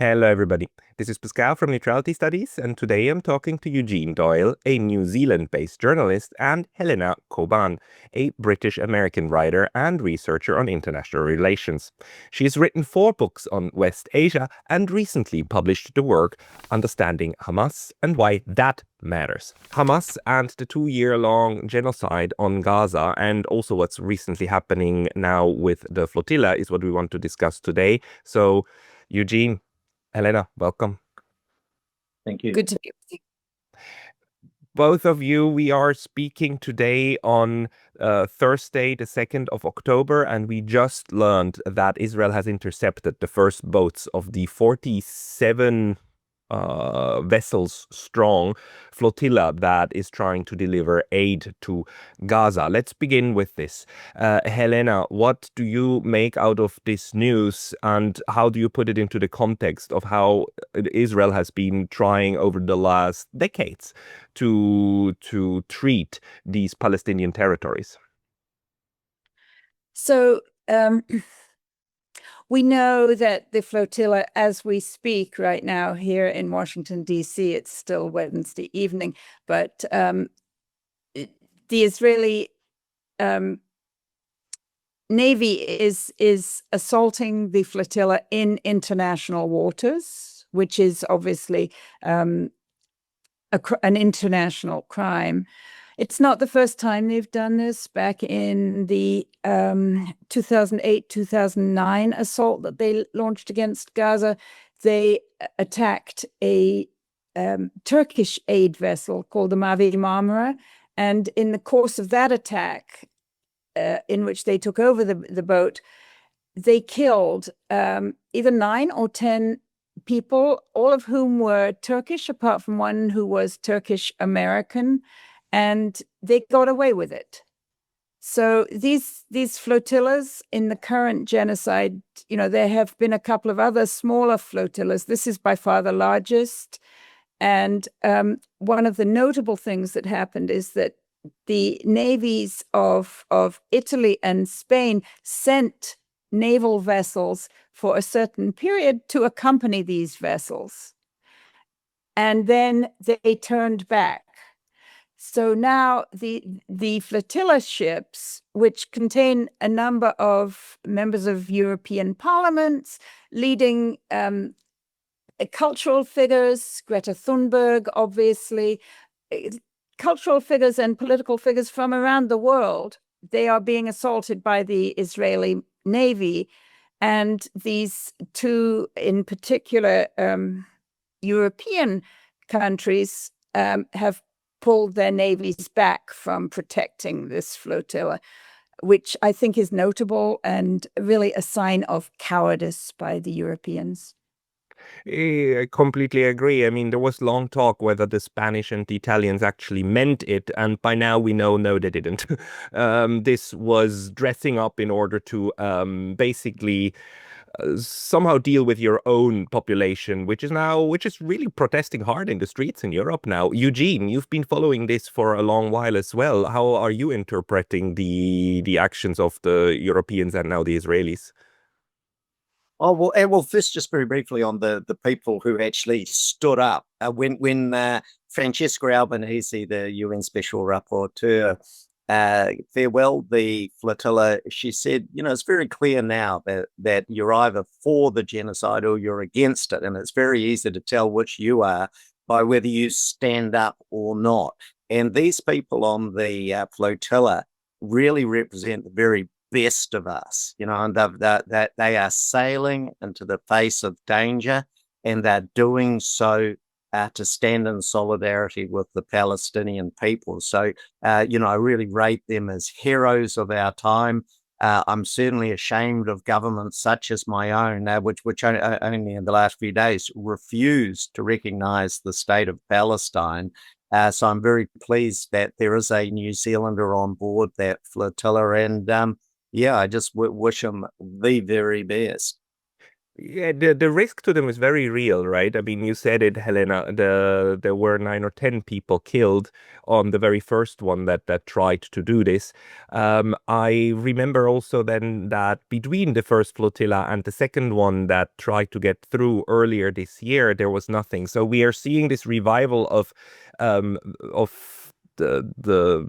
Hello, everybody. This is Pascal from Neutrality Studies, and today I'm talking to Eugene Doyle, a New Zealand-based journalist, and Helena Cobban, a British-American writer and researcher on international relations. She has written 4 books on West Asia and recently published the work Understanding Hamas and Why That Matters. Hamas and the 2-year-long genocide on Gaza, and also what's recently happening now with the Flotilla, is what we want to discuss today. So, Eugene, Helena, welcome. Thank you. Good to be with you. Both of you, we are speaking today on Thursday, the 2nd of October, and we just learned that Israel has intercepted the first boats of the 47 vessels strong flotilla that is trying to deliver aid to Gaza. Let's begin with this. Helena, what do you make out of this news, and how do you put it into the context of how Israel has been trying over the last decades to treat these Palestinian territories? So we know that the flotilla, as we speak right now here in Washington, D.C., it's still Wednesday evening, but the Israeli Navy is assaulting the flotilla in international waters, which is obviously an international crime. It's not the first time they've done this. Back in the 2008-2009 assault that they launched against Gaza, they attacked a Turkish aid vessel called the Mavi Marmara. And in the course of that attack, in which they took over the boat, they killed either 9 or 10 people, all of whom were Turkish, apart from one who was Turkish-American. And they got away with it. So these flotillas in the current genocide, there have been a couple of other smaller flotillas. This is by far the largest. And one of the notable things that happened is that the navies of Italy and Spain sent naval vessels for a certain period to accompany these vessels. And then they turned back. So now the flotilla ships, which contain a number of members of European parliaments, leading cultural figures, Greta Thunberg, obviously, cultural figures and political figures from around the world, they are being assaulted by the Israeli Navy. And these 2, in particular, European countries have pulled their navies back from protecting this flotilla, which I think is notable and really a sign of cowardice by the Europeans. I completely agree. I mean, there was long talk whether the Spanish and the Italians actually meant it, and by now we know, no, they didn't. This was dressing up in order to basically somehow deal with your own population, which is really protesting hard in the streets in Europe now. Eugene, you've been following this for a long while as well. How are you interpreting the actions of the Europeans and now the Israelis? Oh, well, first, just very briefly on the people who actually stood up. When Francesca Albanese, the UN Special Rapporteur, farewelled the flotilla, she said, it's very clear now that you're either for the genocide or you're against it. And it's very easy to tell which you are by whether you stand up or not. And these people on the flotilla really represent the very best of us, and that they are sailing into the face of danger, and they're doing so to stand in solidarity with the Palestinian people. So, I really rate them as heroes of our time. I'm certainly ashamed of governments such as my own, which only in the last few days refused to recognize the state of Palestine. So I'm very pleased that there is a New Zealander on board that flotilla, and I just wish them the very best. Yeah, the risk to them is very real, right? I mean, you said it, Helena. There were 9 or 10 people killed on the very first one that tried to do this. I remember also then that between the first flotilla and the second one that tried to get through earlier this year, there was nothing. So we are seeing this revival of um, the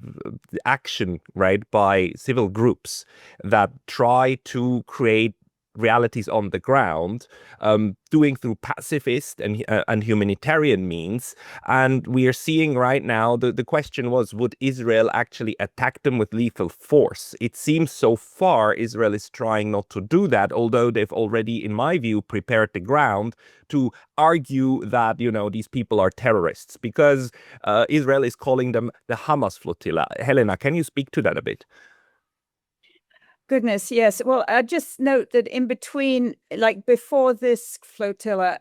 action, right, by civil groups that try to create realities on the ground, doing through pacifist and humanitarian means. And we are seeing right now, the question was, would Israel actually attack them with lethal force? It seems so far Israel is trying not to do that, although they've already, in my view, prepared the ground to argue that, you know, these people are terrorists, because Israel is calling them the Hamas flotilla. Helena, can you speak to that a bit? Goodness, yes. Well, I just note that in between, like before this flotilla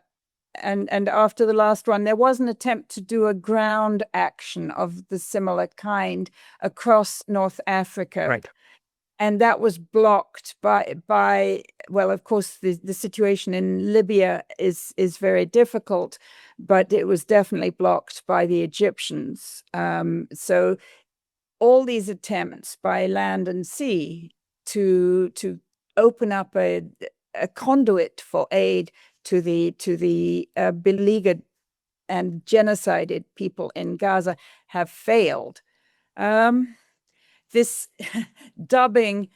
and after the last one, there was an attempt to do a ground action of the similar kind across North Africa. Right. And that was blocked by well, of course, the situation in Libya is very difficult, but it was definitely blocked by the Egyptians. So all these attempts by land and sea to open up a conduit for aid to the beleaguered and genocided people in Gaza have failed. This dubbing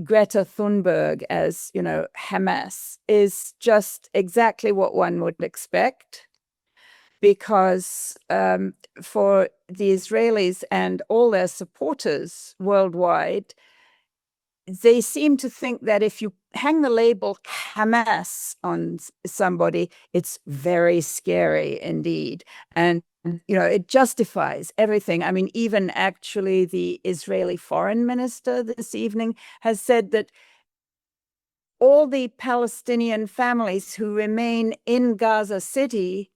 Greta Thunberg as, you know, Hamas is just exactly what one would expect, because for the Israelis and all their supporters worldwide, they seem to think that if you hang the label Hamas on somebody, it's very scary indeed. And, you know, it justifies everything. I mean, even actually the Israeli foreign minister this evening has said that all the Palestinian families who remain in Gaza City,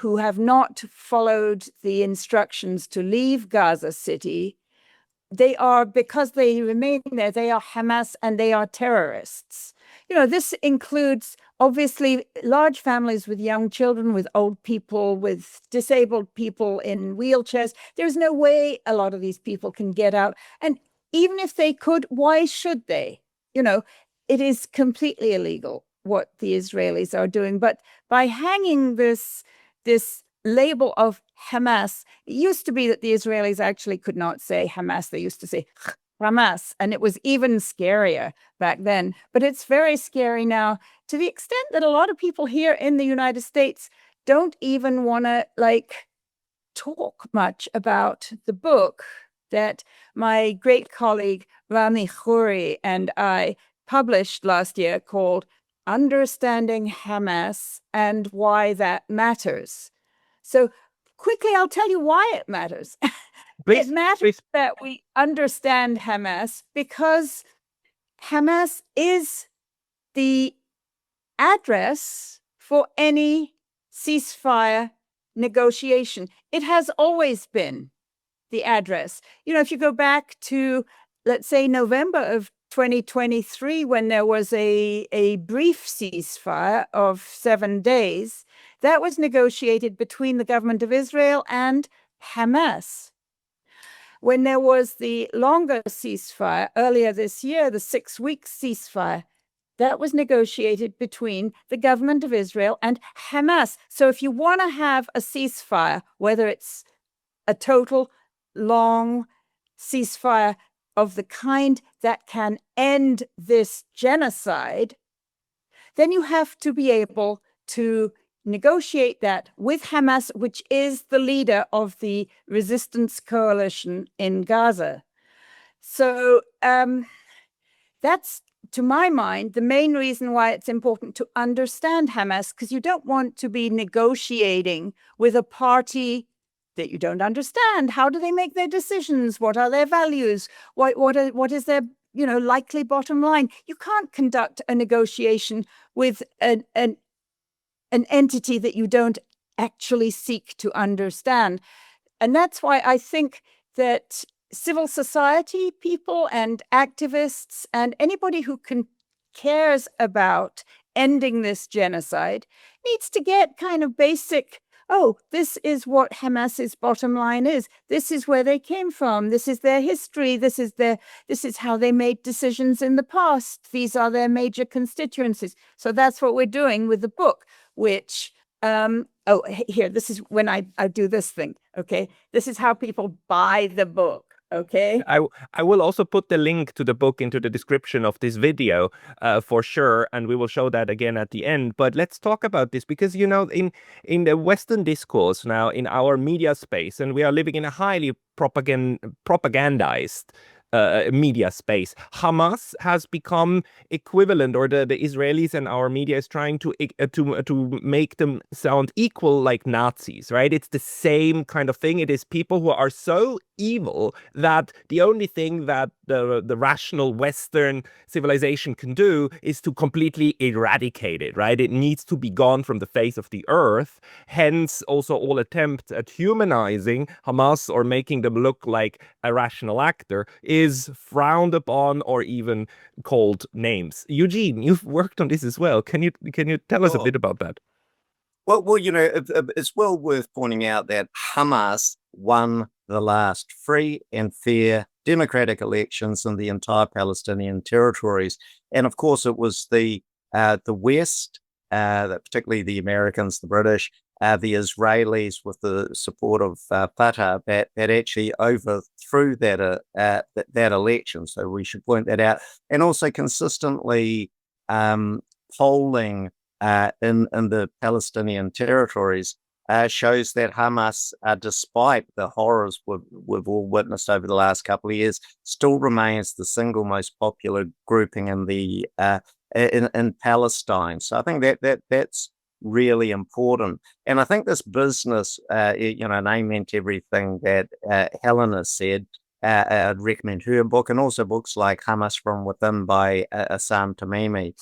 who have not followed the instructions to leave Gaza City, they are, because they remain there, they are Hamas and they are terrorists. You know, this includes obviously large families with young children, with old people, with disabled people in wheelchairs. There's no way a lot of these people can get out. And even if they could, why should they? You know, it is completely illegal what the Israelis are doing. But by hanging this label of Hamas, it used to be that the Israelis actually could not say Hamas. They used to say Hamas, and it was even scarier back then. But it's very scary now, to the extent that a lot of people here in the United States don't even want to talk much about the book that my great colleague Rami Khouri and I published last year, called Understanding Hamas and Why That Matters. So quickly, I'll tell you why it matters. It matters that we understand Hamas because Hamas is the address for any ceasefire negotiation. It has always been the address. You know, if you go back to, let's say, November of 2023, when there was a brief ceasefire of 7 days, that was negotiated between the government of Israel and Hamas. When there was the longer ceasefire earlier this year, the 6-week ceasefire, that was negotiated between the government of Israel and Hamas. So if you want to have a ceasefire, whether it's a total long ceasefire of the kind that can end this genocide, then you have to be able to negotiate that with Hamas, which is the leader of the resistance coalition in Gaza. So that's, to my mind, the main reason why it's important to understand Hamas, because you don't want to be negotiating with a party that you don't understand. How do they make their decisions? What are their values? What is their likely bottom line? You can't conduct a negotiation with an entity that you don't actually seek to understand. And that's why I think that civil society people and activists and anybody who cares about ending this genocide needs to get kind of basic, oh, this is what Hamas's bottom line is. This is where they came from. This is their history. This is how they made decisions in the past. These are their major constituencies. So that's what we're doing with the book, which, here, this is when I do this thing, okay? This is how people buy the book. Okay. I will also put the link to the book into the description of this video for sure, and we will show that again at the end. But let's talk about this because, you know, in the Western discourse now, in our media space, and we are living in a highly propagandized media space. Hamas has become equivalent, or the Israelis and our media is trying to make them sound equal like Nazis, right? It's the same kind of thing. It is people who are so evil that the only thing that the rational Western civilization can do is to completely eradicate it, right? It needs to be gone from the face of the earth. Hence, also all attempts at humanizing Hamas or making them look like a rational actor is frowned upon or even called names. Eugene, you've worked on this as well. Can you tell us a bit about that? Well, you know, it's well worth pointing out that Hamas won the last free and fair democratic elections in the entire Palestinian territories. And of course, it was the West, particularly the Americans, the British, the Israelis, with the support of Fatah, that actually overthrew that election. So we should point that out. And also consistently polling in the Palestinian territories shows that Hamas, despite the horrors we've all witnessed over the last couple of years, still remains the single most popular grouping in the in Palestine. So I think that's really important. And I think this business, you know, and I meant everything that Helena said. I'd recommend her book, and also books like Hamas from Within by Assam Tamimi.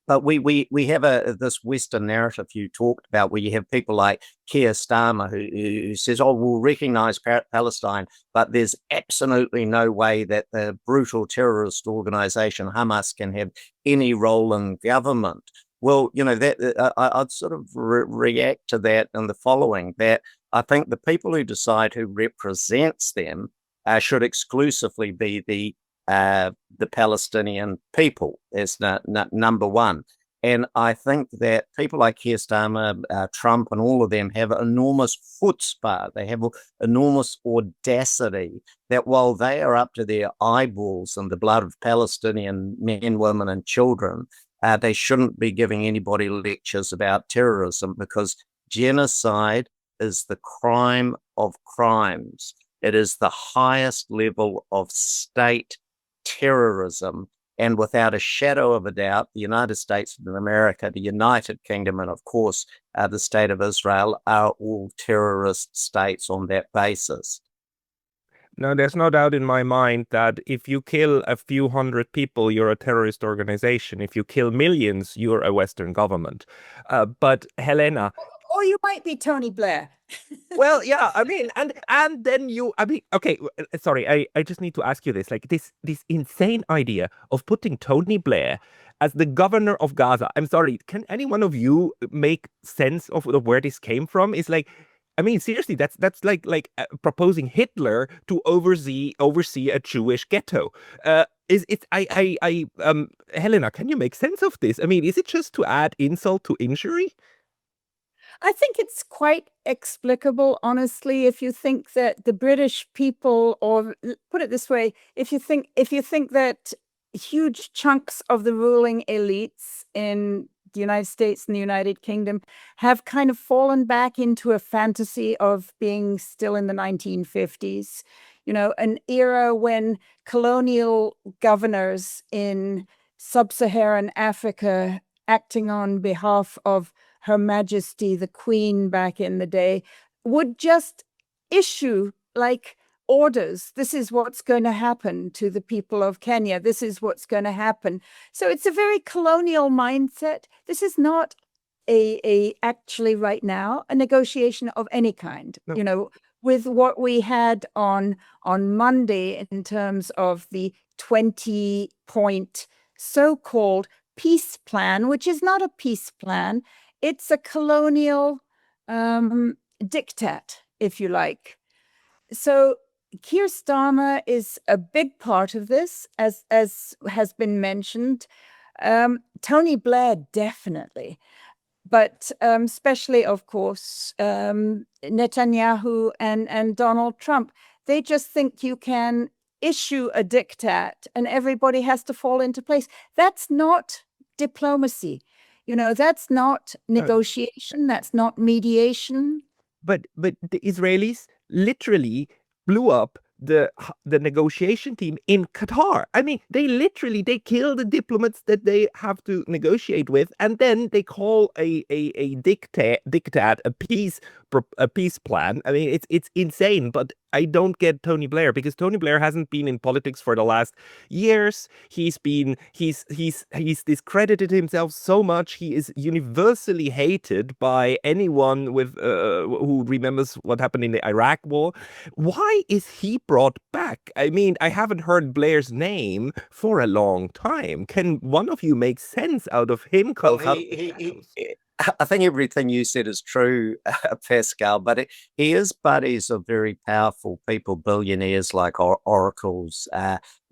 But we have this Western narrative you talked about, where you have people like Keir Starmer who says, "Oh, we'll recognize Palestine, but there's absolutely no way that the brutal terrorist organization Hamas can have any role in government." Well, you know, that I'd sort of react to that in the following: that I think the people who decide who represents them should exclusively be the Palestinian people as number one. And I think that people like Keir Starmer, Trump, and all of them have enormous chutzpah. They have enormous audacity that while they are up to their eyeballs in the blood of Palestinian men, women, and children, they shouldn't be giving anybody lectures about terrorism, because genocide is the crime of crimes. It is the highest level of state terrorism, and without a shadow of a doubt, the United States of America, the United Kingdom, and of course the state of Israel are all terrorist states on that basis. No, there's no doubt in my mind that if you kill a few hundred people, you're a terrorist organization. If you kill millions, you're a Western government. But Helena, or you might be Tony Blair. Well, yeah, I mean, and then okay, sorry, I just need to ask you this, like this insane idea of putting Tony Blair as the governor of Gaza. I'm sorry, can any one of you make sense of where this came from? It's like, I mean, seriously, that's like proposing Hitler to oversee a Jewish ghetto. Helena, can you make sense of this? I mean, is it just to add insult to injury? I think it's quite explicable, honestly, if you think that the British people, or put it this way, if you think that huge chunks of the ruling elites in the United States and the United Kingdom have kind of fallen back into a fantasy of being still in the 1950s, you know, an era when colonial governors in sub-Saharan Africa, acting on behalf of Her Majesty the Queen back in the day, would just issue like orders. This is what's going to happen to the people of Kenya. This is what's going to happen. So it's a very colonial mindset. This is not actually right now a negotiation of any kind. No. You know, with what we had on Monday in terms of the 20-point so-called peace plan, which is not a peace plan. It's a colonial diktat, if you like. So Keir Starmer is a big part of this, as has been mentioned. Tony Blair, definitely. But especially, of course, Netanyahu and Donald Trump. They just think you can issue a diktat and everybody has to fall into place. That's not diplomacy. That's not negotiation. That's not mediation. But the Israelis literally blew up the negotiation team in Qatar. I mean, they kill the diplomats that they have to negotiate with, and then they call a diktat a peace plan. I mean, it's insane. But I don't get Tony Blair, because Tony Blair hasn't been in politics for the last years. He's discredited himself so much. He is universally hated by anyone with who remembers what happened in the Iraq War. Why is he brought back? I mean, I haven't heard Blair's name for a long time. Can one of you make sense out of him? Well, I think everything you said is true, Pascal, but he is buddies of very powerful people, billionaires like Oracle's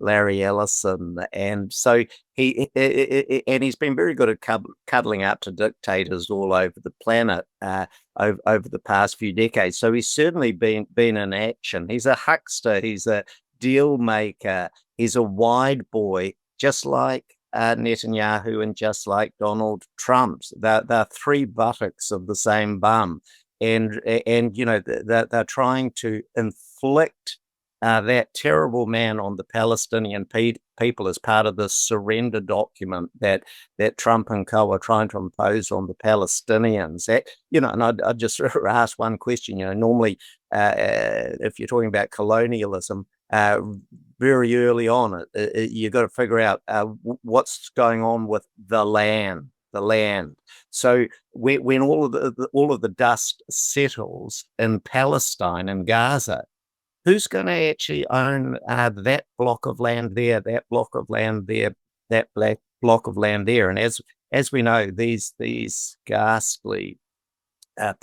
Larry Ellison. And so he's been very good at cuddling up to dictators all over the planet over the past few decades. So he's certainly been in action. He's a huckster. He's a deal maker. He's a wide boy, just like Netanyahu and just like Donald Trump's. They're three buttocks of the same bum, and they're trying to inflict that terrible man on the Palestinian people as part of the surrender document that Trump and co are trying to impose on the Palestinians. And I'd just ask one question. Normally, if you're talking about colonialism, very early on, you got to figure out what's going on with the land. So when all of the dust settles in Palestine and Gaza, who's going to actually own that block of land there, that block of land there, that block of land there? And as we know, these ghastly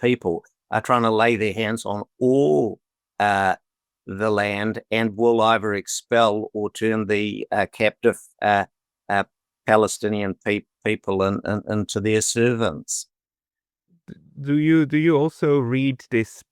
people are trying to lay their hands on all the land, and will either expel or turn the captive Palestinian people into their servants. Do you also read this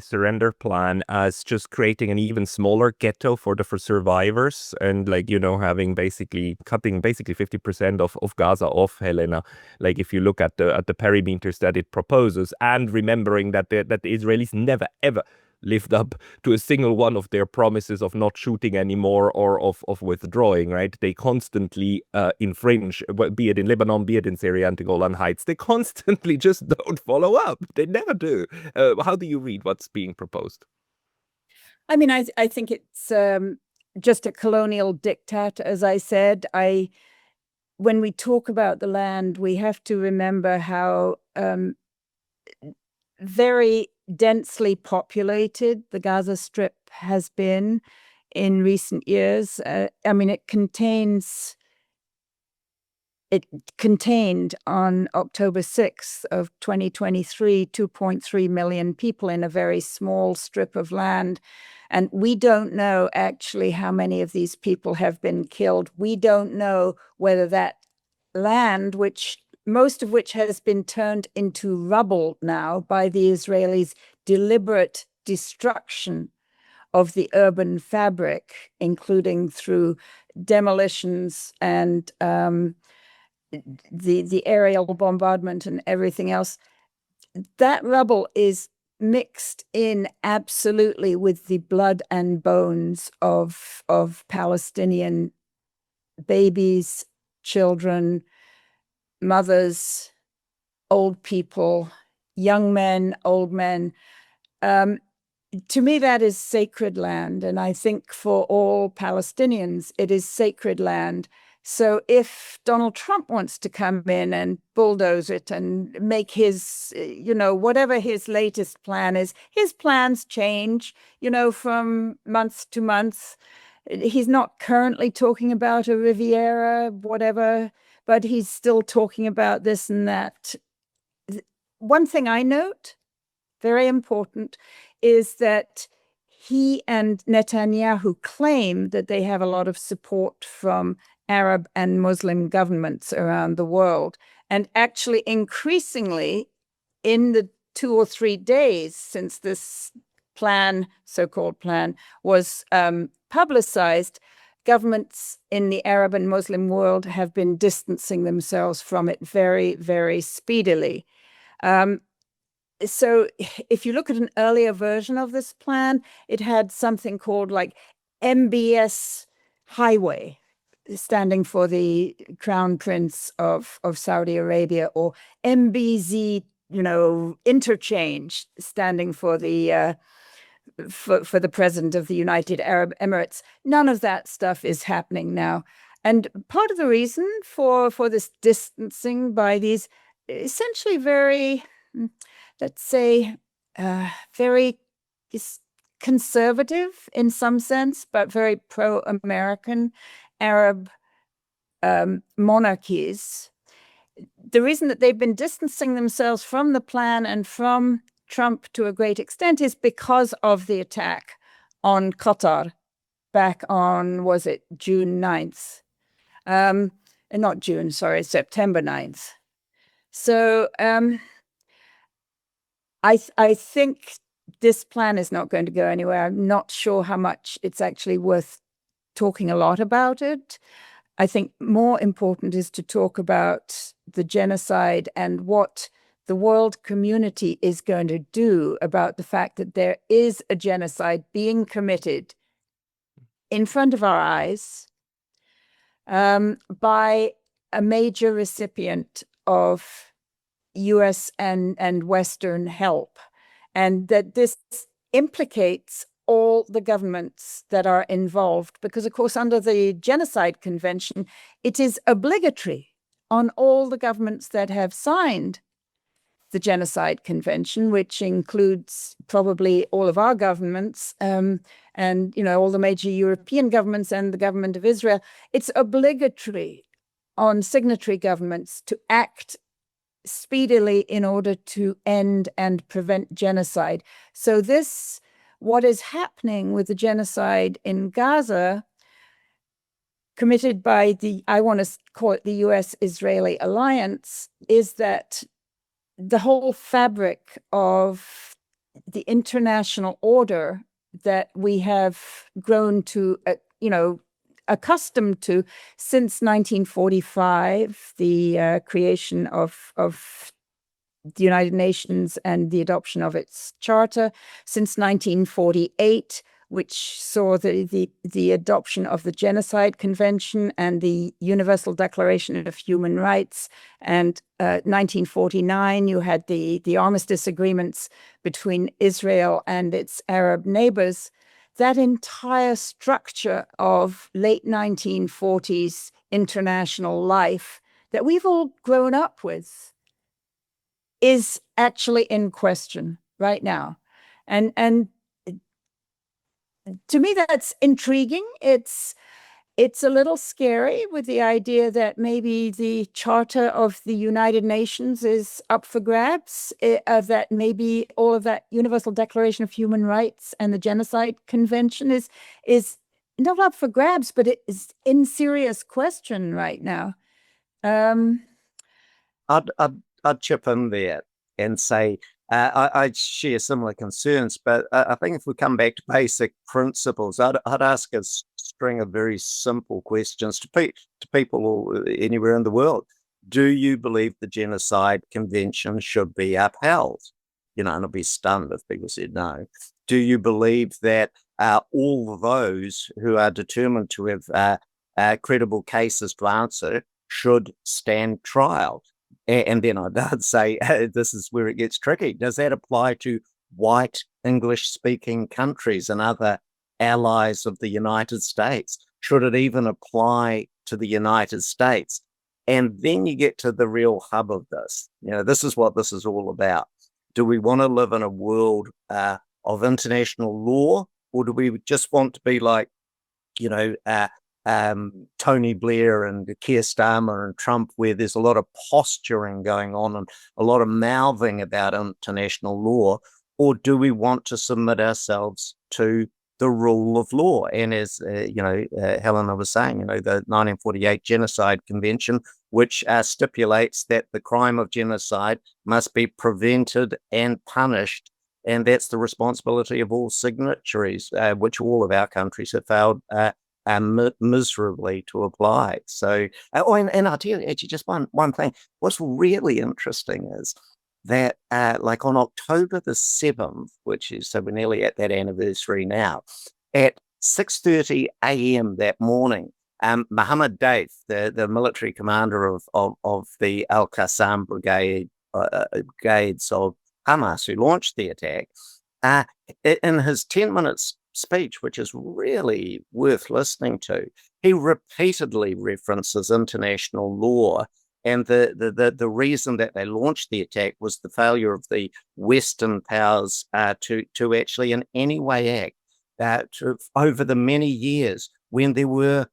surrender plan, as just creating an even smaller ghetto for survivors, and cutting basically 50% of Gaza off, Helena? Like, if you look at the perimeters that it proposes, and remembering that the Israelis never ever lived up to a single one of their promises of not shooting anymore or of withdrawing, right? They constantly infringe, be it in Lebanon, be it in Syria and the Golan Heights. They constantly just don't follow up. They never do. How do you read what's being proposed? I mean, I think it's just a colonial diktat, as I said. When we talk about the land, we have to remember how very densely populated the Gaza Strip has been in recent years. I mean, it contained on October 6th of 2023, 2.3 million people in a very small strip of land. And we don't know actually how many of these people have been killed. We don't know whether that land, most of which has been turned into rubble now by the Israelis' deliberate destruction of the urban fabric, including through demolitions and the aerial bombardment and everything else. That rubble is mixed in absolutely with the blood and bones of Palestinian babies, children, mothers, old people, young men, old men. To me, that is sacred land. And I think for all Palestinians, it is sacred land. So if Donald Trump wants to come in and bulldoze it and make his, whatever his latest plan is, his plans change, from month to month. He's not currently talking about a Riviera, whatever, but he's still talking about this and that. One thing I note, very important, is that he and Netanyahu claim that they have a lot of support from Arab and Muslim governments around the world. And actually, increasingly, in the 2 or 3 days since this plan, so-called plan, was publicized, governments in the Arab and Muslim world have been distancing themselves from it very, very speedily. So if you look at an earlier version of this plan, it had something called like MBS Highway, standing for the Crown Prince of Saudi Arabia, or MBZ, interchange, standing for the for the president of the United Arab Emirates. None of that stuff is happening now. And part of the reason for this distancing by these essentially very, let's say, very conservative in some sense, but very pro-American Arab monarchies, the reason that they've been distancing themselves from the plan and from Trump to a great extent is because of the attack on Qatar back on, was it June 9th? Not June, sorry, September 9th. So I think this plan is not going to go anywhere. I'm not sure how much it's actually worth talking a lot about it. I think more important is to talk about the genocide and what the world community is going to do about the fact that there is a genocide being committed in front of our eyes by a major recipient of US and Western help, and that this implicates all the governments that are involved, because of course under the Genocide Convention it is obligatory on all the governments that have signed the Genocide Convention, which includes probably all of our governments and all the major European governments and the government of Israel. It's obligatory on signatory governments to act speedily in order to end and prevent genocide. So what is happening with the genocide in Gaza, committed by I want to call it the US-Israeli alliance, is that the whole fabric of the international order that we have grown to, accustomed to since 1945, the creation of the United Nations and the adoption of its charter, since 1948, which saw the adoption of the Genocide Convention and the Universal Declaration of Human Rights, and 1949 you had the armistice agreements between Israel and its Arab neighbors. That entire structure of late 1940s international life that we've all grown up with is actually in question right now. And to me, that's intriguing. It's a little scary with the idea that maybe the Charter of the United Nations is up for grabs, that maybe all of that Universal Declaration of Human Rights and the Genocide Convention is not up for grabs, but it is in serious question right now. I'd chip in there and say I share similar concerns, but I think if we come back to basic principles, I'd ask a string of very simple questions to people anywhere in the world. Do you believe the Genocide Convention should be upheld? And I'll be stunned if people said no. Do you believe that all of those who are determined to have credible cases to answer should stand trial? And then I'd say, this is where it gets tricky. Does that apply to white English-speaking countries and other allies of the United States? Should it even apply to the United States? And then you get to the real hub of this. This is what this is all about. Do we want to live in a world of international law, or do we just want to be like, Tony Blair and Keir Starmer and Trump, where there's a lot of posturing going on and a lot of mouthing about international law? Or do we want to submit ourselves to the rule of law? And as Helena was saying, the 1948 Genocide Convention, which stipulates that the crime of genocide must be prevented and punished, and that's the responsibility of all signatories, which all of our countries have failed miserably to apply. So, and I'll tell you actually just one thing. What's really interesting is that like on October the 7th, which is, so we're nearly at that anniversary now, at 6:30 a.m. that morning, Mohammed Daif, the military commander of the Al-Qassam brigades of Hamas, who launched the attack, in his 10 minutes speech, which is really worth listening to, he repeatedly references international law. And the reason that they launched the attack was the failure of the Western powers to actually in any way act over the many years when there were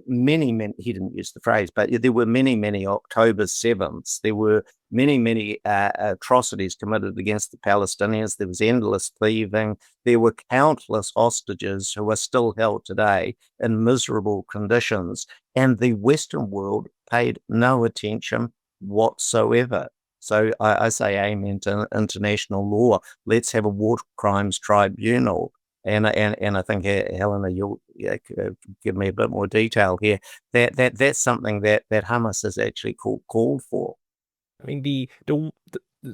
many, he didn't use the phrase, but there were many October 7ths. There were many atrocities committed against the Palestinians. There was endless thieving. There were countless hostages who are still held today in miserable conditions. And the Western world paid no attention whatsoever. So I say amen to international law. Let's have a war crimes tribunal. And I think, Helena, you'll give me a bit more detail here. That's something that Hamas has actually called for. I mean,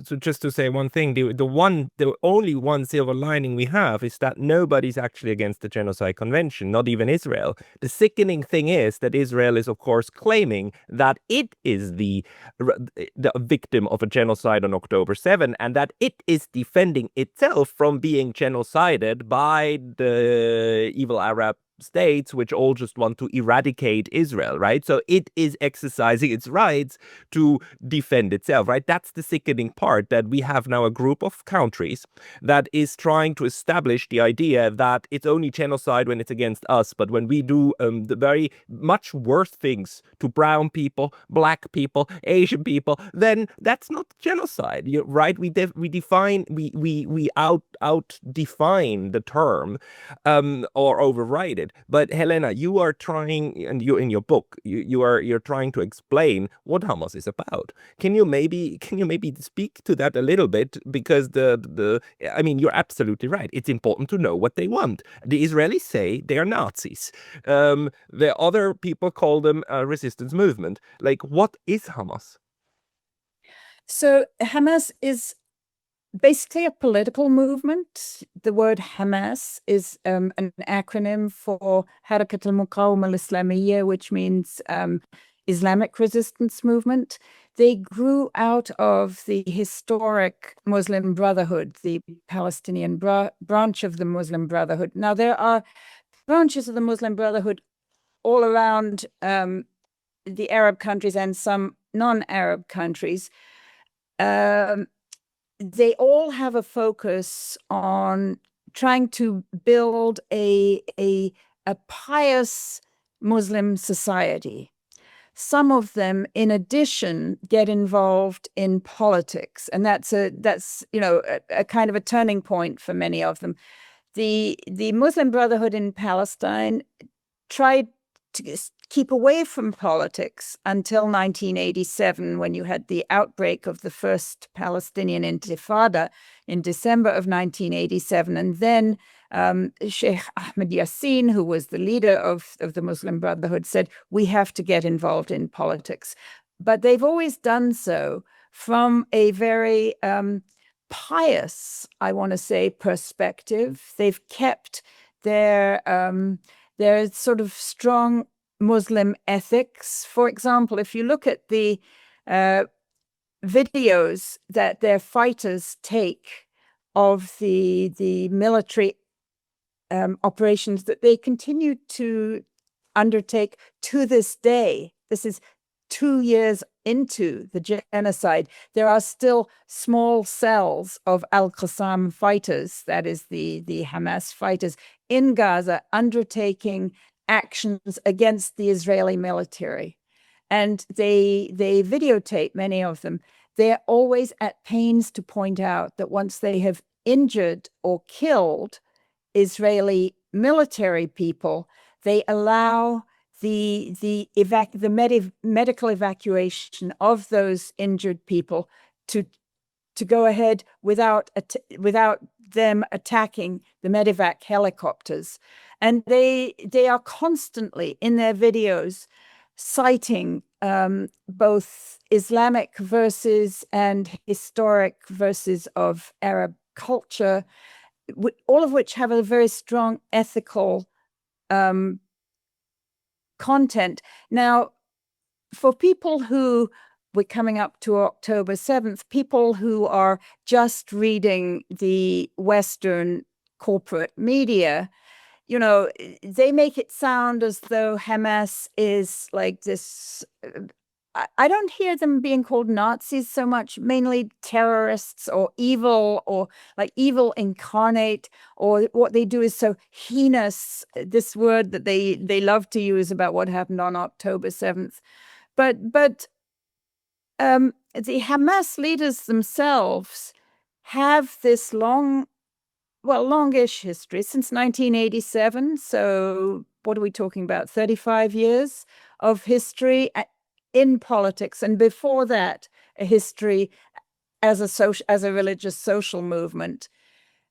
so just to say one thing, the only one silver lining we have is that nobody's actually against the Genocide Convention, not even Israel. The sickening thing is that Israel is, of course, claiming that it is the victim of a genocide on October 7, and that it is defending itself from being genocided by the evil Arab states, which all just want to eradicate Israel, right? So it is exercising its rights to defend itself, right? That's the sickening part, that we have now a group of countries that is trying to establish the idea that it's only genocide when it's against us, but when we do the very much worse things to brown people, black people, Asian people, then that's not genocide, right? We out define the term or override it. But Helena, you are trying, and you in your book, you're trying to explain what Hamas is about. Can you maybe speak to that a little bit? Because I mean, you're absolutely right. It's important to know what they want. The Israelis say they are Nazis. The other people call them a resistance movement. Like, what is Hamas? So Hamas is basically a political movement. The word Hamas is an acronym for Harakat al-Muqawama al-Islamiyya, which means Islamic resistance movement. They grew out of the historic Muslim Brotherhood, the Palestinian branch of the Muslim Brotherhood. Now, there are branches of the Muslim Brotherhood all around the Arab countries and some non-Arab countries. They all have a focus on trying to build a pious Muslim society. Some of them, in addition, get involved in politics, and that's a kind of a turning point for many of them. The Muslim Brotherhood in Palestine tried to keep away from politics until 1987, when you had the outbreak of the first Palestinian Intifada in December of 1987. And then Sheikh Ahmed Yassin, who was the leader of the Muslim Brotherhood, said, we have to get involved in politics. But they've always done so from a very pious, I want to say, perspective. They've kept their sort of strong Muslim ethics. For example, if you look at the videos that their fighters take of the military operations that they continue to undertake to this day, this is 2 years into the genocide, there are still small cells of Al-Qassam fighters, that is the Hamas fighters, in Gaza undertaking actions against the Israeli military. And they videotape many of them. They're always at pains to point out that once they have injured or killed Israeli military people, they allow the medical evacuation of those injured people to go ahead without them attacking the medevac helicopters. And they are constantly in their videos citing both Islamic verses and historic verses of Arab culture, all of which have a very strong ethical content. Now, for people who, we're coming up to October 7th, people who are just reading the Western corporate media, you know, they make it sound as though Hamas is like this. I don't hear them being called Nazis so much, mainly terrorists or like evil incarnate, or what they do is so heinous, this word that they love to use about what happened on October 7th. But the Hamas leaders themselves have this longish history since 1987. So what are we talking about? 35 years of history in politics, and before that, a history as a religious social movement.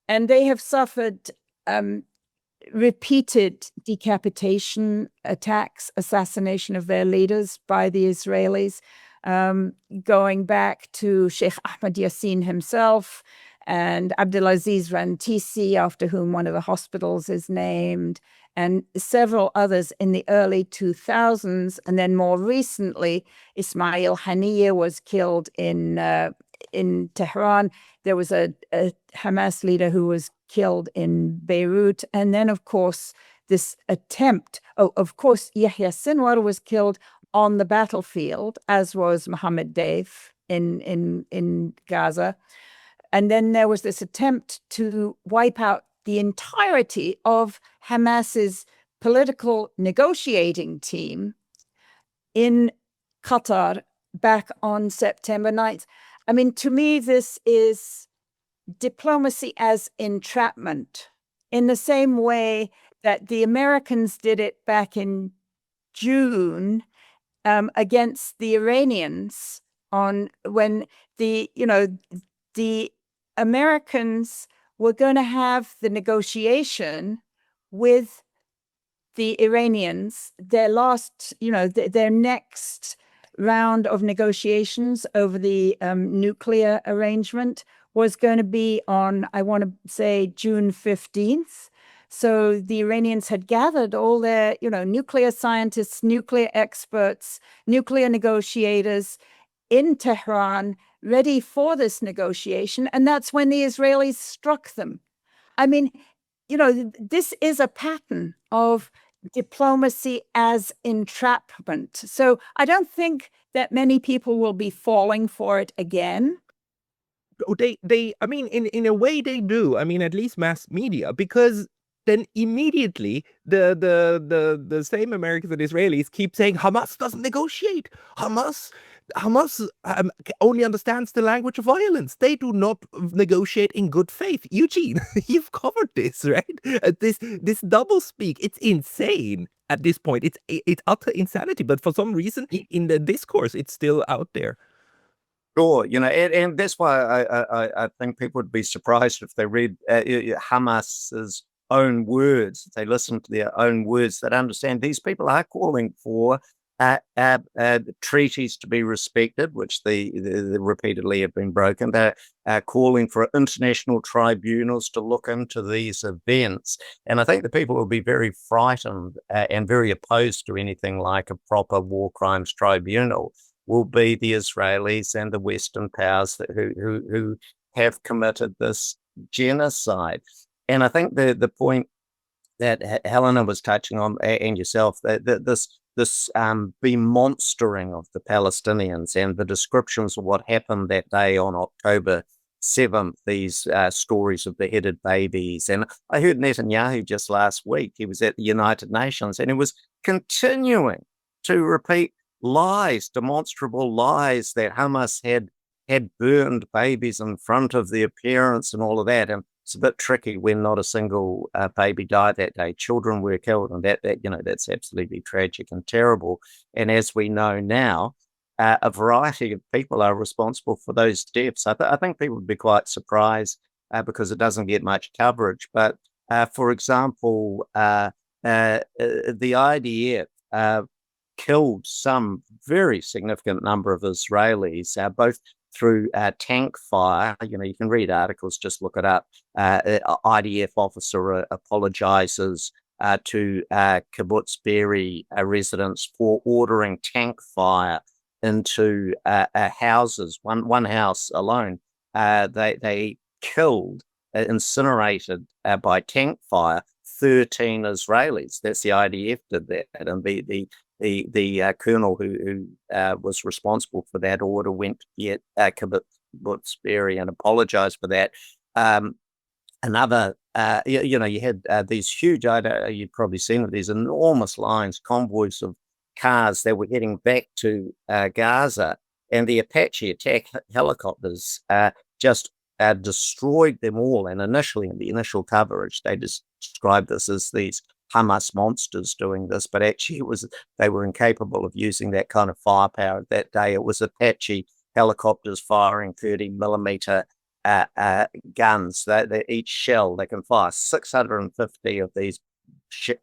And they have suffered repeated decapitation attacks, assassination of their leaders by the Israelis, going back to Sheikh Ahmed Yassin himself and Abdelaziz Rantisi, after whom one of the hospitals is named, and several others in the early 2000s. And then more recently, Ismail Haniyeh was killed in Tehran. There was a Hamas leader who was killed in Beirut. And then, of course, this attempt, of course, Yahya Sinwar was killed on the battlefield, as was Mohammed Deif in Gaza. And then there was this attempt to wipe out the entirety of Hamas's political negotiating team in Qatar back on September 9th. I mean, to me, this is diplomacy as entrapment, in the same way that the Americans did it back in June against the Iranians when the Americans were going to have the negotiation with the Iranians, their next round of negotiations over the nuclear arrangement was going to be on, I want to say, June 15th. So the Iranians had gathered all their, nuclear scientists, nuclear experts, nuclear negotiators in Tehran, ready for this negotiation. And that's when the Israelis struck them. I mean, this is a pattern of diplomacy as entrapment. So I don't think that many people will be falling for it again. I mean, in a way they do. I mean, at least mass media, because then immediately the same Americans and Israelis keep saying Hamas doesn't negotiate. Hamas only understands the language of violence. They do not negotiate in good faith. Eugene, you've covered this, right? This doublespeak, it's insane at this point. It's utter insanity. But for some reason, in the discourse, it's still out there. Sure, and that's why I think people would be surprised if they read Hamas's own words, if they listen to their own words, that understand these people are calling for treaties to be respected, which they repeatedly have been broken. They're calling for international tribunals to look into these events. And I think the people will be very frightened and very opposed to anything like a proper war crimes tribunal will be the Israelis and the Western powers who have committed this genocide. And I think the point that Helena was touching on, and yourself, that this bemonstering of the Palestinians and the descriptions of what happened that day on October 7th, these stories of beheaded babies. And I heard Netanyahu just last week, he was at the United Nations, and he was continuing to repeat lies, demonstrable lies, that Hamas had burned babies in front of the appearance and all of that. And it's a bit tricky when not a single baby died that day. Children were killed, and that's absolutely tragic and terrible. And as we know now, a variety of people are responsible for those deaths. I think people would be quite surprised because it doesn't get much coverage. But for example, the IDF killed some very significant number of Israelis, both through tank fire. You can read articles, just look it up. IDF officer apologizes to Kibbutz Be'eri residents for ordering tank fire into houses. One house alone, they killed, incinerated by tank fire 13 Israelis. That's the IDF did that, and the colonel who was responsible for that order went to get Kibbutz Be'eri and apologized for that. Another, you had these huge, you've probably seen it, these enormous lines, convoys of cars that were heading back to Gaza, and the Apache attack helicopters just destroyed them all. And initially, in the initial coverage, they described this as these Hamas monsters doing this, but actually they were incapable of using that kind of firepower that day. It was Apache helicopters firing 30mm guns. Each shell, they can fire 650 of these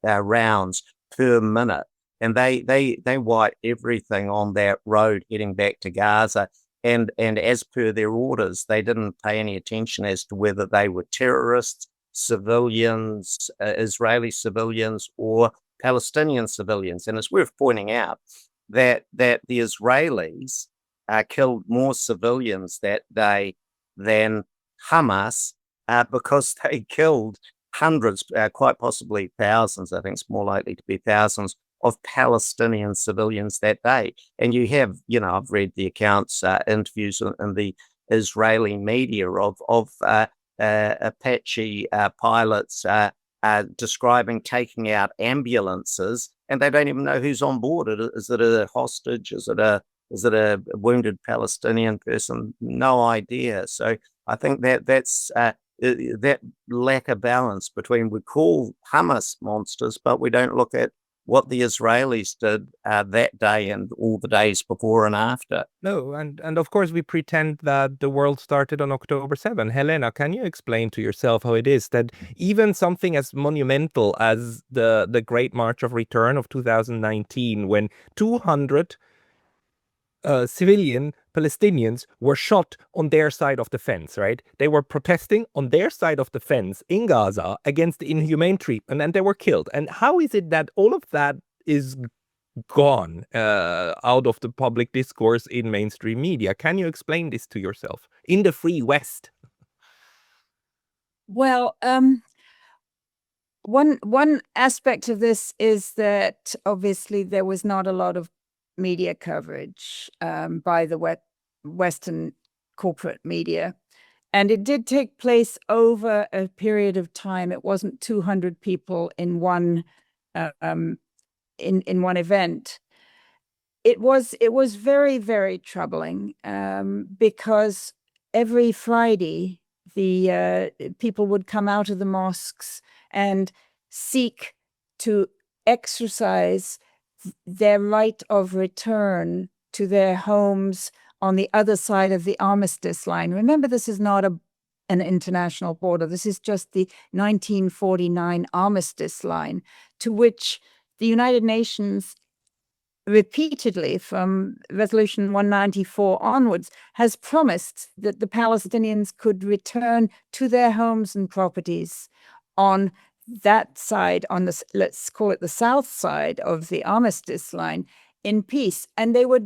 rounds per minute, and they wiped everything on that road heading back to Gaza. And as per their orders, they didn't pay any attention as to whether they were terrorists, civilians, Israeli civilians, or Palestinian civilians. And it's worth pointing out that the Israelis killed more civilians that day than Hamas, because they killed hundreds, quite possibly thousands, I think it's more likely to be thousands, of Palestinian civilians that day. And you have, I've read the accounts, interviews in the Israeli media of Apache pilots describing taking out ambulances, and they don't even know who's on board. Is it a hostage? Is it a wounded Palestinian person? No idea. So I think that's that lack of balance between, we call Hamas monsters, but we don't look at what the Israelis did that day and all the days before and after. No, and of course we pretend that the world started on October 7. Helena, can you explain to yourself how it is that even something as monumental as the Great March of Return of 2019, when 200 civilian Palestinians were shot on their side of the fence, right? They were protesting on their side of the fence in Gaza against the inhumane treatment, and they were killed. And how is it that all of that is gone out of the public discourse in mainstream media? Can you explain this to yourself in the free West? Well, one aspect of this is that obviously there was not a lot of media coverage by the Western corporate media, and it did take place over a period of time. It wasn't 200 people in one in one event. It was very, very troubling because every Friday the people would come out of the mosques and seek to exercise their right of return to their homes on the other side of the armistice line. Remember, this is not an international border. This is just the 1949 armistice line, to which the United Nations repeatedly, from Resolution 194 onwards, has promised that the Palestinians could return to their homes and properties on that side, on the, let's call it the south side of the armistice line, in peace. And they were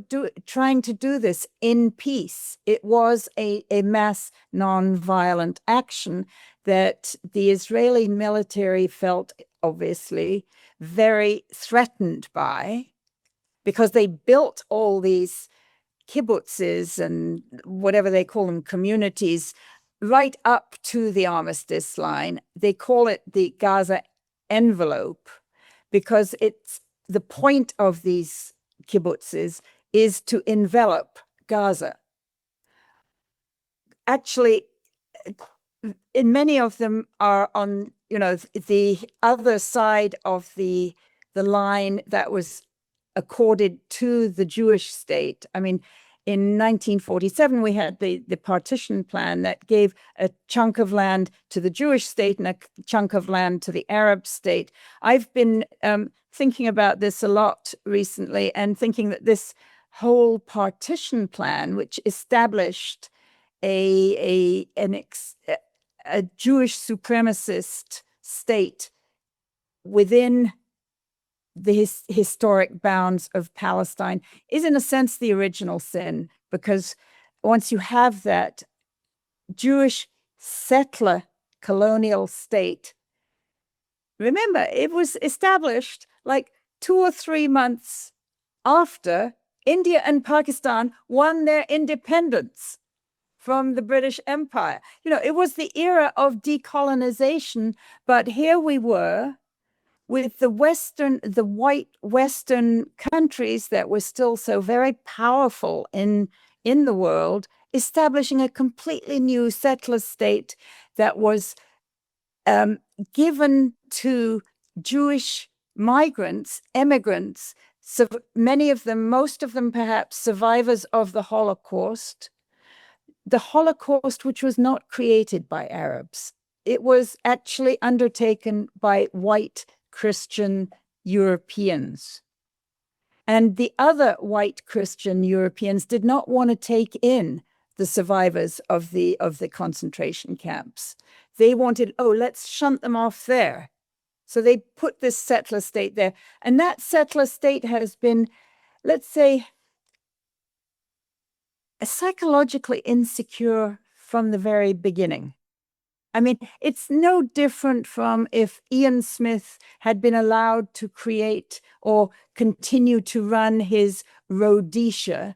trying to do this in peace. It was a mass non-violent action that the Israeli military felt obviously very threatened by, because they built all these kibbutzes and whatever they call them, communities, right up to the armistice line. They call it the Gaza envelope because it's the point of these kibbutzes is to envelop Gaza. Actually, in many of them are on, the other side of the line that was accorded to the Jewish state. I mean, in 1947, we had the partition plan that gave a chunk of land to the Jewish state and a chunk of land to the Arab state. I've been thinking about this a lot recently and thinking that this whole partition plan, which established a Jewish supremacist state within the historic bounds of Palestine, is in a sense the original sin, because once you have that Jewish settler colonial state, remember, it was established like 2 or 3 months after India and Pakistan won their independence from the British Empire. It was the era of decolonization, but here we were with the white Western countries that were still so very powerful in the world, establishing a completely new settler state that was given to Jewish migrants, immigrants, so many of them, most of them perhaps survivors of the Holocaust, which was not created by Arabs. It was actually undertaken by white Christian Europeans. And the other white Christian Europeans did not want to take in the survivors of the concentration camps. They wanted, let's shunt them off there. So they put this settler state there. And that settler state has been, let's say, psychologically insecure from the very beginning. I mean, it's no different from if Ian Smith had been allowed to create or continue to run his Rhodesia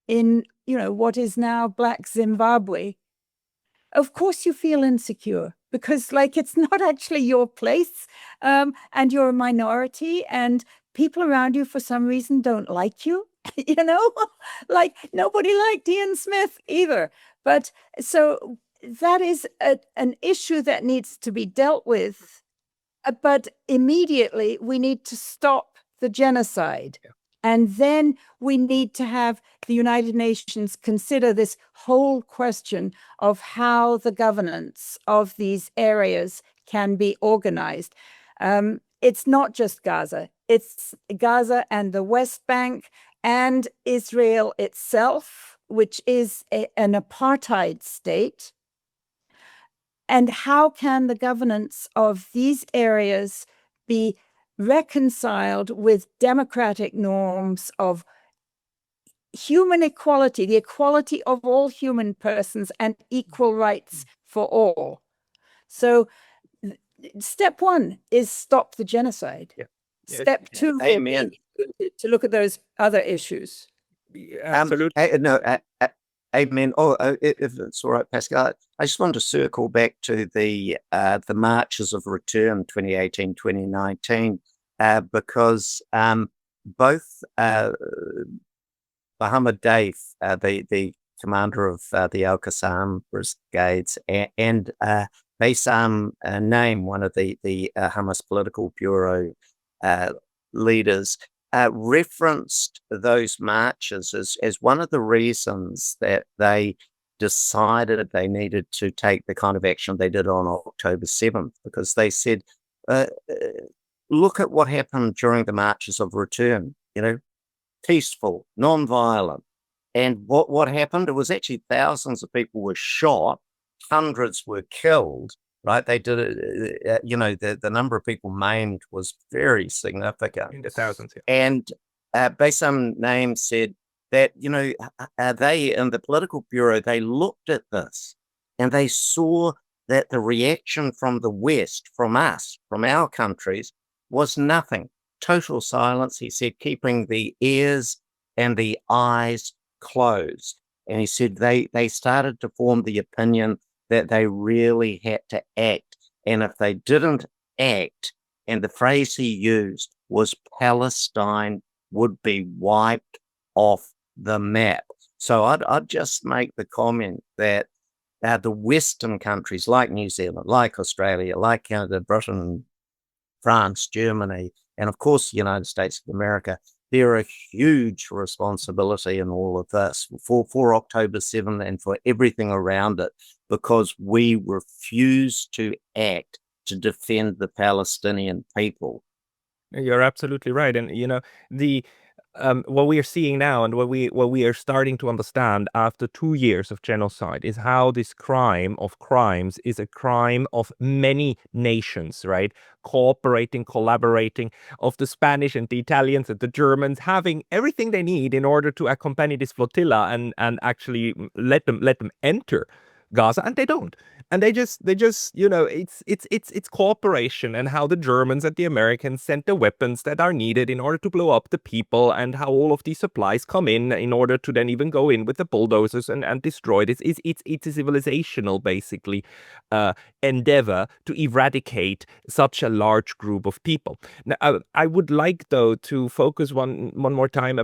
in, what is now Black Zimbabwe. Of course you feel insecure because, it's not actually your place, and you're a minority, and people around you for some reason don't like you, nobody liked Ian Smith either. But so that is an issue that needs to be dealt with, but immediately we need to stop the genocide. Yeah. And then we need to have the United Nations consider this whole question of how the governance of these areas can be organized. It's not just Gaza. It's Gaza and the West Bank and Israel itself, which is an apartheid state. And how can the governance of these areas be reconciled with democratic norms of human equality, the equality of all human persons and equal rights for all? So step one is stop the genocide. Yeah. Step two, Amen. To look at those other issues. Absolutely. Amen. If it's all right, Pascal, I just wanted to circle back to the marches of return 2018, 2019, because both Mohammed Daif, the commander of the Al-Qassam brigades, and Bassam Naim, one of the Hamas political bureau leaders, referenced those marches as one of the reasons that they decided they needed to take the kind of action they did on October 7th, because they said, look at what happened during the marches of return, peaceful, non-violent. And what happened? It was actually thousands of people were shot, hundreds were killed, right? They did it, the number of people maimed was very significant. In the thousands, yeah. And Bassam Naim said that, they in the political bureau, they looked at this and they saw that the reaction from the West, from us, from our countries, was nothing. Total silence, he said, keeping the ears and the eyes closed. And he said they started to form the opinion that they really had to act. And if they didn't act, and the phrase he used was Palestine would be wiped off the map. So I'd just make the comment that the Western countries like New Zealand, like Australia, like Canada, Britain, France, Germany, and of course the United States of America, they're a huge responsibility in all of this for October 7th and for everything around it, because we refuse to act to defend the Palestinian people. You're absolutely right. And the what we are seeing now and what we are starting to understand after 2 years of genocide is how this crime of crimes is a crime of many nations, right? Cooperating, collaborating, of the Spanish and the Italians and the Germans having everything they need in order to accompany this flotilla and actually let them enter Gaza, and they don't. And they just it's cooperation, and how the Germans and the Americans sent the weapons that are needed in order to blow up the people, and how all of these supplies come in order to then even go in with the bulldozers and destroy this. It's a civilizational, basically, endeavor to eradicate such a large group of people. Now, I would like, though, to focus one more time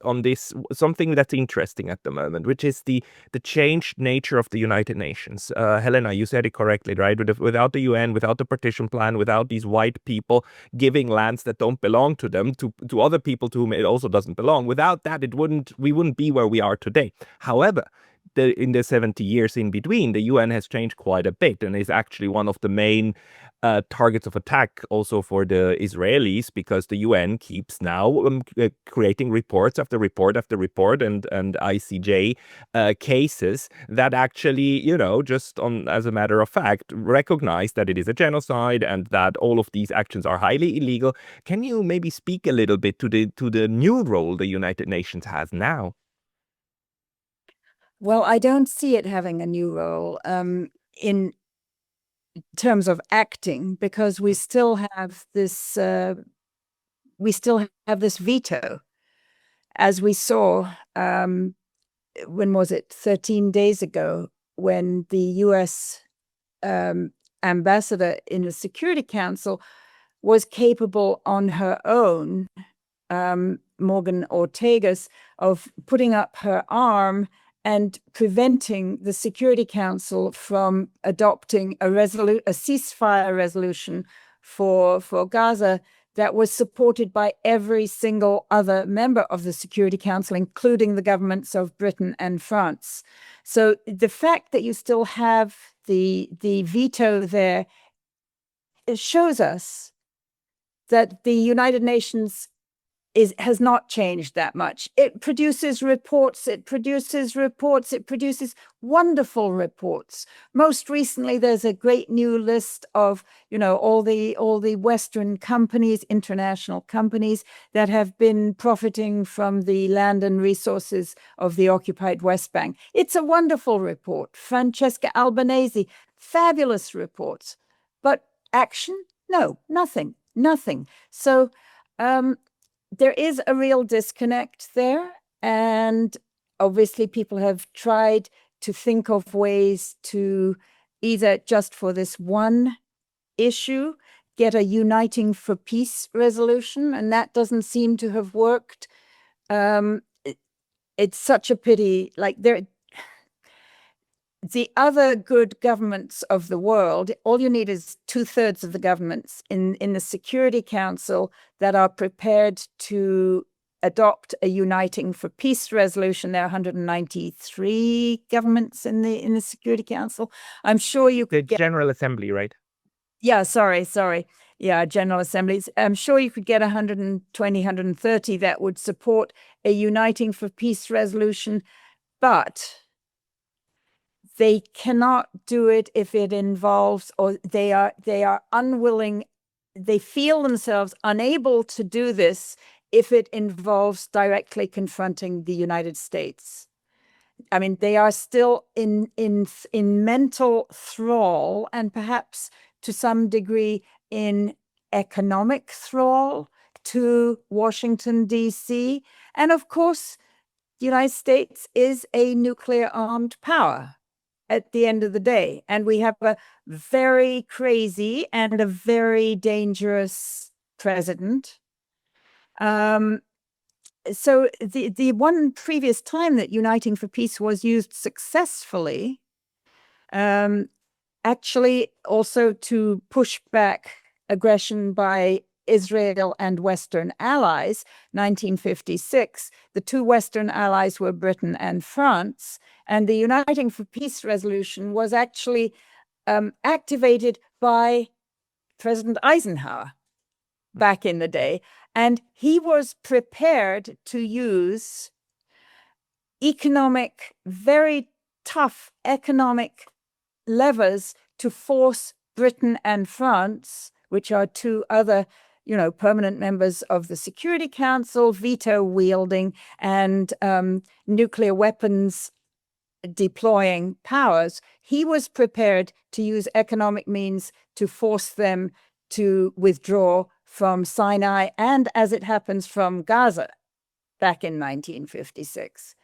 on this, something that's interesting at the moment, which is the changed nature of the United Nations. Helena, you said it correctly, right? Without the UN, without the partition plan, without these white people giving lands that don't belong to them to other people to whom it also doesn't belong, without that, we wouldn't be where we are today. However, in the 70 years in between, the UN has changed quite a bit and is actually one of the main targets of attack also for the Israelis, because the UN keeps now creating reports after report after report and ICJ cases that actually, just as a matter of fact, recognize that it is a genocide and that all of these actions are highly illegal. Can you maybe speak a little bit to the new role the United Nations has now? Well, I don't see it having a new role in terms of acting, because we still have this veto, as we saw. When was it? 13 days ago, when the U.S. ambassador in the Security Council was capable on her own, Morgan Ortagus, of putting up her arm and preventing the Security Council from adopting a ceasefire resolution for Gaza that was supported by every single other member of the Security Council, including the governments of Britain and France. So the fact that you still have the veto there, it shows us that the United Nations has not changed that much. It produces reports, it produces wonderful reports. Most recently, there's a great new list of, all the Western companies, international companies that have been profiting from the land and resources of the occupied West Bank. It's a wonderful report. Francesca Albanese, fabulous reports. But action? No, nothing. So, there is a real disconnect there, and obviously people have tried to think of ways to either, just for this one issue, get a uniting for peace resolution, and that doesn't seem to have worked. It's such a pity. The other good governments of the world, all you need is 2/3 of the governments in the Security Council that are prepared to adopt a uniting for peace resolution. There are 193 governments in the Security Council. I'm sure you could get General Assembly, right? Yeah, sorry. Yeah, General Assemblies. I'm sure you could get 120, 130 that would support a uniting for peace resolution, but they cannot do it if it involves, or they are unwilling, they feel themselves unable to do this if it involves directly confronting the United States. I mean, they are still in mental thrall, and perhaps to some degree in economic thrall to Washington, D.C. And of course, the United States is a nuclear armed power at the end of the day. And we have a very crazy and a very dangerous president. So the one previous time that Uniting for Peace was used successfully, actually also to push back aggression by Israel and Western allies, 1956, the two Western allies were Britain and France, and the Uniting for Peace resolution was actually activated by President Eisenhower back in the day, and he was prepared to use very tough economic levers to force Britain and France, which are two other, permanent members of the Security Council, veto wielding and nuclear weapons deploying powers. He was prepared to use economic means to force them to withdraw from Sinai and, as it happens, from Gaza back in 1956.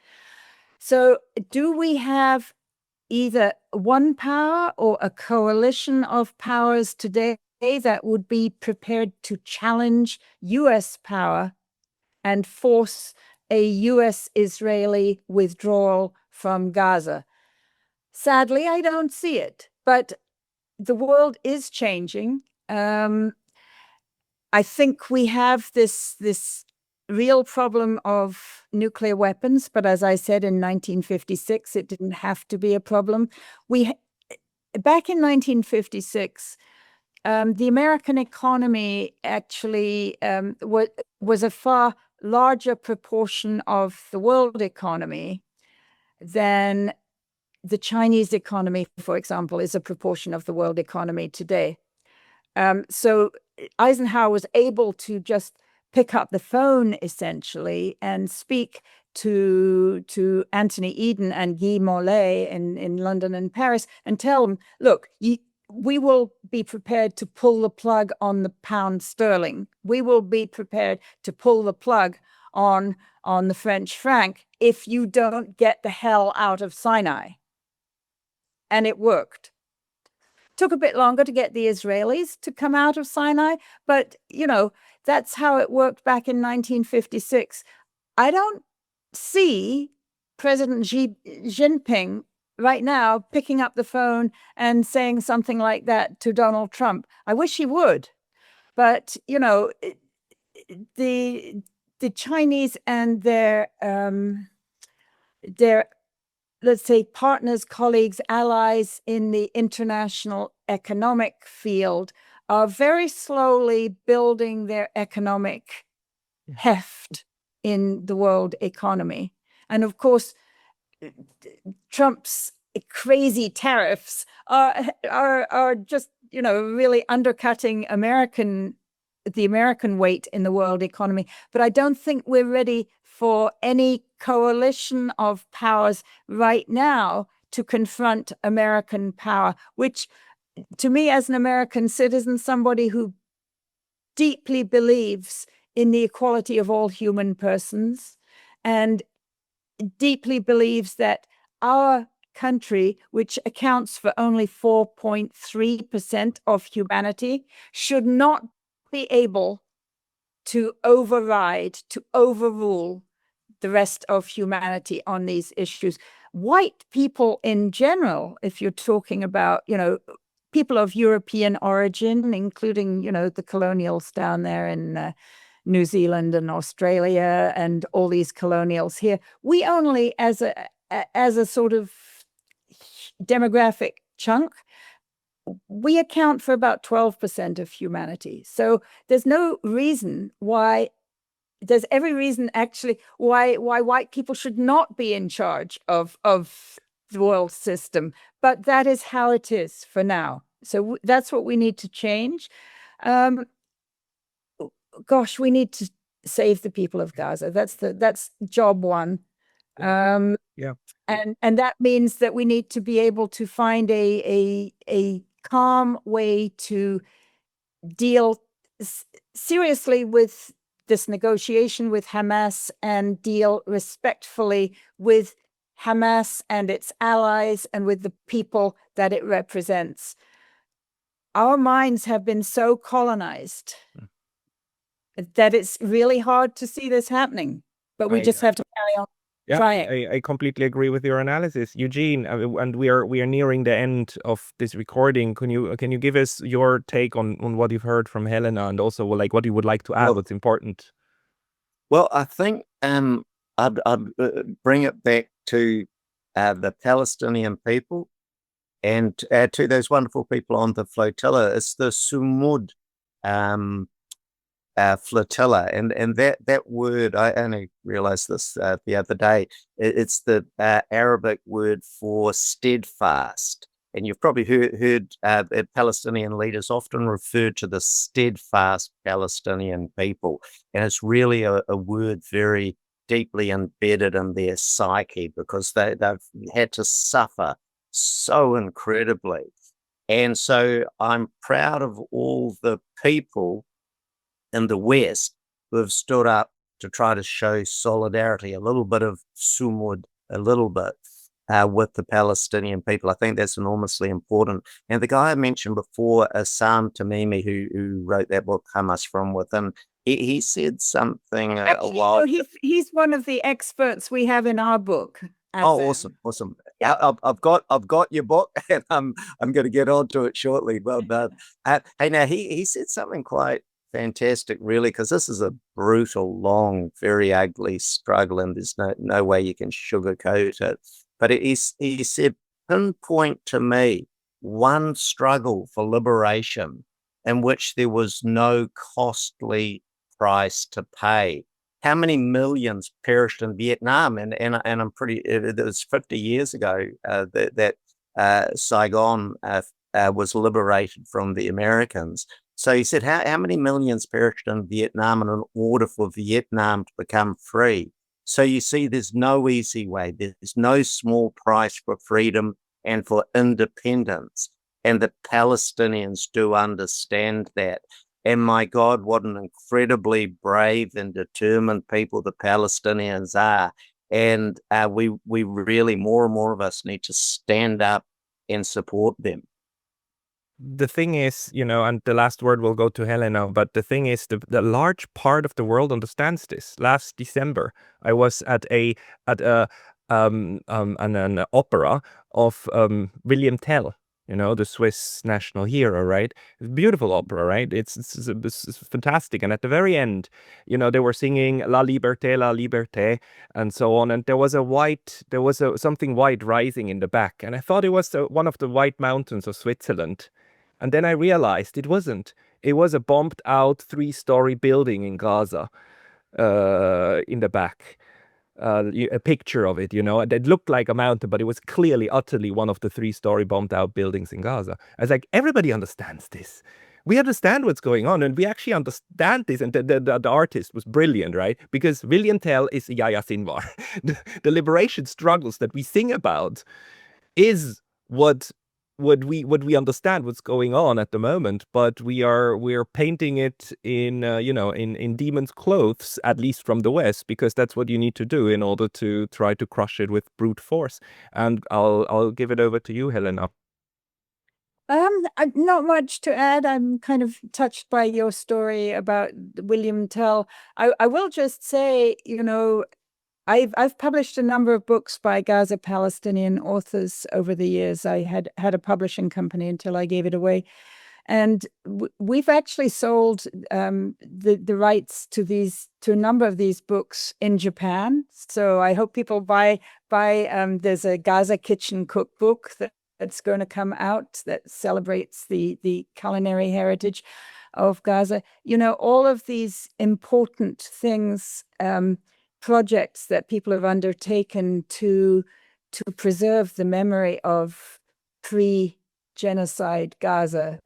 So do we have either one power or a coalition of powers today that would be prepared to challenge US power and force a US-Israeli withdrawal from Gaza? Sadly, I don't see it, but the world is changing. I think we have this real problem of nuclear weapons, but as I said, in 1956, it didn't have to be a problem. Back in 1956, the American economy actually was a far larger proportion of the world economy than the Chinese economy, for example, is a proportion of the world economy today. So Eisenhower was able to just pick up the phone, essentially, and speak to Anthony Eden and Guy Mollet in London and Paris and tell them, look, we will be prepared to pull the plug on the pound sterling. We will be prepared to pull the plug on the French franc if you don't get the hell out of Sinai. And it worked. Took a bit longer to get the Israelis to come out of Sinai, but, that's how it worked back in 1956. I don't see President Xi Jinping right now picking up the phone and saying something like that to Donald Trump. I wish he would, but, the Chinese and their let's say, partners, colleagues, allies in the international economic field are very slowly building their economic heft in the world economy. And of course, Trump's crazy tariffs are just, really undercutting the American weight in the world economy. But I don't think we're ready for any coalition of powers right now to confront American power, which to me, as an American citizen, somebody who deeply believes in the equality of all human persons and deeply believes that our country, which accounts for only 4.3% of humanity, should not be able to overrule the rest of humanity on these issues. White people in general, if you're talking about, people of European origin, including, the colonials down there in New Zealand and Australia and all these colonials here, we only, as a sort of demographic chunk, we account for about 12% of humanity. So there's every reason actually why white people should not be in charge of the world system, but that is how it is for now. So that's what we need to change. We need to save the people of Gaza. That's job one. And that means that we need to be able to find a calm way to deal seriously with this negotiation with Hamas and deal respectfully with Hamas and its allies and with the people that it represents. Our minds have been so colonized that it's really hard to see this happening, but we just have to carry on. Yeah, I completely agree with your analysis, Eugene. And we are nearing the end of this recording. Can you give us your take on what you've heard from Helena, and also like what you would like to add? What's important? Well, I think I'd bring it back to the Palestinian people and to those wonderful people on the flotilla. It's the Sumud flotilla, and that word, I only realized this the other day. It's the Arabic word for steadfast, and you've probably heard Palestinian leaders often refer to the steadfast Palestinian people, and it's really a word very deeply embedded in their psyche, because they've had to suffer so incredibly. And so I'm proud of all the people in the West who have stood up to try to show solidarity, a little bit of sumud, a little bit with the Palestinian people. I think that's enormously important. And the guy I mentioned before, Sam Tamimi, who wrote that book, Hamas from Within, he said something he's one of the experts we have in our book. Awesome. Yeah, I've got your book, and I'm going to get onto it shortly. Well done. Hey, now he said something quite fantastic, really, because this is a brutal, long, very ugly struggle, and there's no way you can sugarcoat it. But he said, pinpoint to me one struggle for liberation in which there was no costly price to pay. How many millions perished in Vietnam? And I'm pretty, it was 50 years ago that Saigon was liberated from the Americans. So he said, how many millions perished in Vietnam in order for Vietnam to become free? So you see, there's no easy way. There's no small price for freedom and for independence. And the Palestinians do understand that. And my God, what an incredibly brave and determined people the Palestinians are. And we really, more and more of us need to stand up and support them. The thing is, and the last word will go to Helena, but the thing is, the large part of the world understands this. Last December, I was at an opera of William Tell, the Swiss national hero, right? Beautiful opera, right? It's fantastic. And at the very end, they were singing La Liberté, and so on. And there was something white rising in the back. And I thought it was one of the White Mountains of Switzerland. And then I realized it wasn't. It was a bombed out 3-story building in Gaza in the back. A picture of it, it looked like a mountain, but it was clearly, utterly one of the 3-story bombed out buildings in Gaza. I was like, everybody understands this. We understand what's going on, and we actually understand this. And the artist was brilliant, right? Because William Tell is Yahya Sinwar. The liberation struggles that we sing about is what we understand what's going on at the moment, but we're painting it in in demons' clothes, at least from the West, because that's what you need to do in order to try to crush it with brute force. And I'll give it over to you, Helena. Not much to add. I'm kind of touched by your story about William Tell. I will just say, I've published a number of books by Gaza Palestinian authors over the years. I had a publishing company until I gave it away. And we've actually sold the rights to a number of these books in Japan. So I hope people buy. There's a Gaza Kitchen cookbook that's going to come out that celebrates the culinary heritage of Gaza. All of these important things, projects that people have undertaken to preserve the memory of pre-genocide Gaza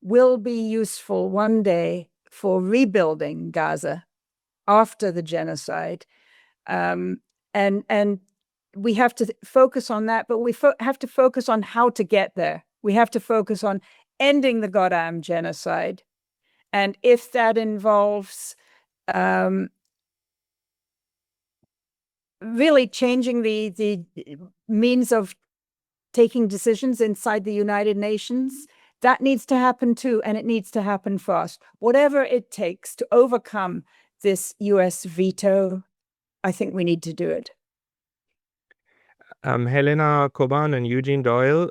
will be useful one day for rebuilding Gaza after the genocide. And we have to focus on that, but we have to focus on how to get there. We have to focus on ending the goddamn genocide. And if that involves really changing the means of taking decisions inside the United Nations. That needs to happen too, and it needs to happen fast. Whatever it takes to overcome this US veto, I think we need to do it. Helena Cobban and Eugene Doyle,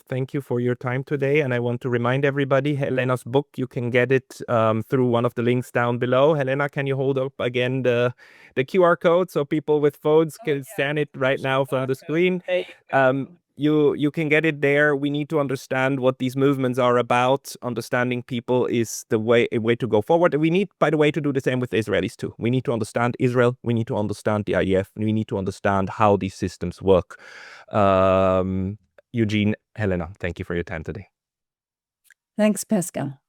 thank you for your time today. And I want to remind everybody, Helena's book, you can get it through one of the links down below. Helena, can you hold up again the QR code so people with phones can scan it right now from the screen? You can get it there. We need to understand what these movements are about. Understanding people is the way to go forward. And we need, by the way, to do the same with the Israelis too. We need to understand Israel. We need to understand the IDF. We need to understand how these systems work. Eugene, Helena, thank you for your time today. Thanks, Pascal.